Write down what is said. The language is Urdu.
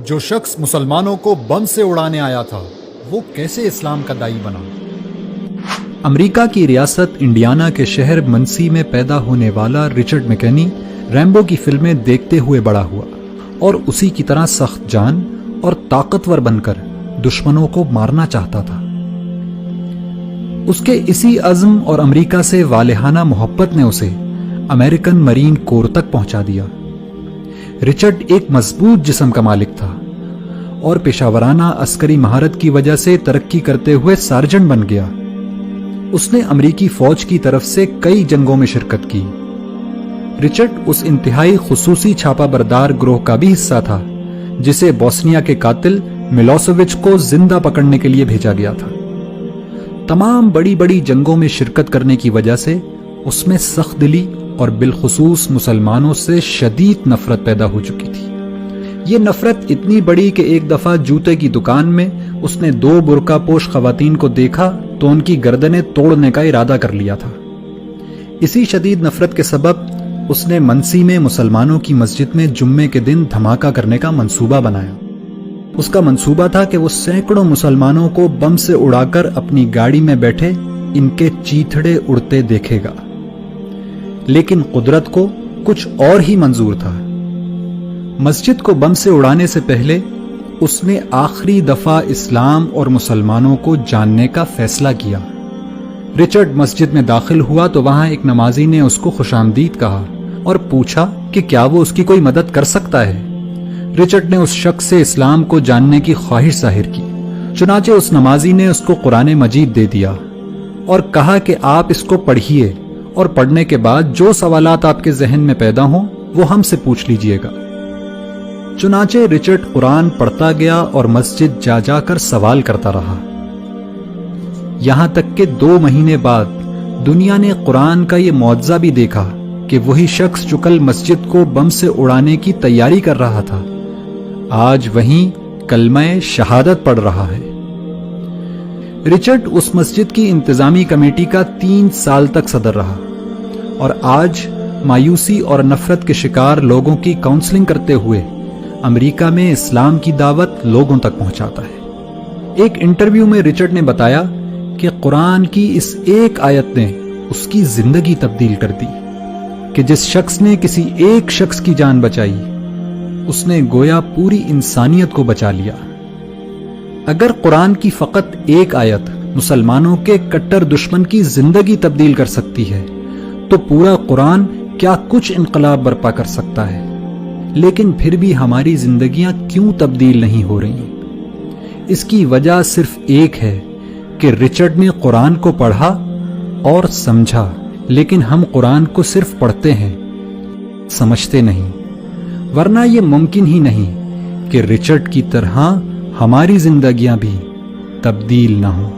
جو شخص مسلمانوں کو بم سے اڑانے آیا تھا وہ کیسے اسلام کا دائی بنا؟ امریکہ کی ریاست انڈیانا کے شہر منسی میں پیدا ہونے والا رچرڈ میکنی ریمبو کی فلمیں دیکھتے ہوئے بڑا ہوا اور اسی کی طرح سخت جان اور طاقتور بن کر دشمنوں کو مارنا چاہتا تھا۔ اس کے اسی عزم اور امریکہ سے والہانہ محبت نے اسے امریکن مرین کور تک پہنچا دیا۔ رچرڈ ایک مضبوط جسم کا مالک تھا اور پیشہ ورانہ عسکری مہارت کی وجہ سے ترقی کرتے ہوئے سارجنٹ بن گیا۔ اس نے امریکی فوج کی طرف سے کئی جنگوں میں شرکت کی۔ رچرڈ اس انتہائی خصوصی چھاپا بردار گروہ کا بھی حصہ تھا جسے بوسنیا کے قاتل ملوسیوچ کو زندہ پکڑنے کے لیے بھیجا گیا تھا۔ تمام بڑی بڑی جنگوں میں شرکت کرنے کی وجہ سے اس میں سخت دلی اور بالخصوص مسلمانوں سے شدید نفرت پیدا ہو چکی تھی۔ یہ نفرت اتنی بڑی کہ ایک دفعہ جوتے کی دکان میں اس نے 2 برقع پوش خواتین کو دیکھا تو ان کی گردنیں توڑنے کا ارادہ کر لیا تھا۔ اسی شدید نفرت کے سبب اس نے منسی میں مسلمانوں کی مسجد میں جمعے کے دن دھماکہ کرنے کا منصوبہ بنایا۔ اس کا منصوبہ تھا کہ وہ سینکڑوں مسلمانوں کو بم سے اڑا کر اپنی گاڑی میں بیٹھے ان کے چیتھڑے اڑتے دیکھے گا، لیکن قدرت کو کچھ اور ہی منظور تھا۔ مسجد کو بم سے اڑانے سے پہلے اس نے آخری دفعہ اسلام اور مسلمانوں کو جاننے کا فیصلہ کیا۔ رچرڈ مسجد میں داخل ہوا تو وہاں ایک نمازی نے اس کو خوش آمدید کہا اور پوچھا کہ کیا وہ اس کی کوئی مدد کر سکتا ہے۔ رچرڈ نے اس شخص سے اسلام کو جاننے کی خواہش ظاہر کی، چنانچہ اس نمازی نے اس کو قرآن مجید دے دیا اور کہا کہ آپ اس کو پڑھیے اور پڑھنے کے بعد جو سوالات آپ کے ذہن میں پیدا ہوں وہ ہم سے پوچھ لیجئے گا۔ چنانچہ رچرڈ قرآن پڑھتا گیا اور مسجد جا جا کر سوال کرتا رہا، یہاں تک کہ 2 مہینے بعد دنیا نے قرآن کا یہ معجزہ بھی دیکھا کہ وہی شخص جو کل مسجد کو بم سے اڑانے کی تیاری کر رہا تھا آج وہیں کلمہ شہادت پڑھ رہا ہے۔ رچرڈ اس مسجد کی انتظامی کمیٹی کا 3 سال تک صدر رہا اور آج مایوسی اور نفرت کے شکار لوگوں کی کاؤنسلنگ کرتے ہوئے امریکہ میں اسلام کی دعوت لوگوں تک پہنچاتا ہے۔ ایک انٹرویو میں رچرڈ نے بتایا کہ قرآن کی اس ایک آیت نے اس کی زندگی تبدیل کر دی کہ جس شخص نے کسی ایک شخص کی جان بچائی اس نے گویا پوری انسانیت کو بچا لیا۔ اگر قرآن کی فقط ایک آیت مسلمانوں کے کٹر دشمن کی زندگی تبدیل کر سکتی ہے تو پورا قرآن کیا کچھ انقلاب برپا کر سکتا ہے۔ لیکن پھر بھی ہماری زندگیاں کیوں تبدیل نہیں ہو رہی؟ اس کی وجہ صرف ایک ہے کہ رچرڈ نے قرآن کو پڑھا اور سمجھا، لیکن ہم قرآن کو صرف پڑھتے ہیں، سمجھتے نہیں، ورنہ یہ ممکن ہی نہیں کہ رچرڈ کی طرح ہماری زندگیاں بھی تبدیل نہ ہوں۔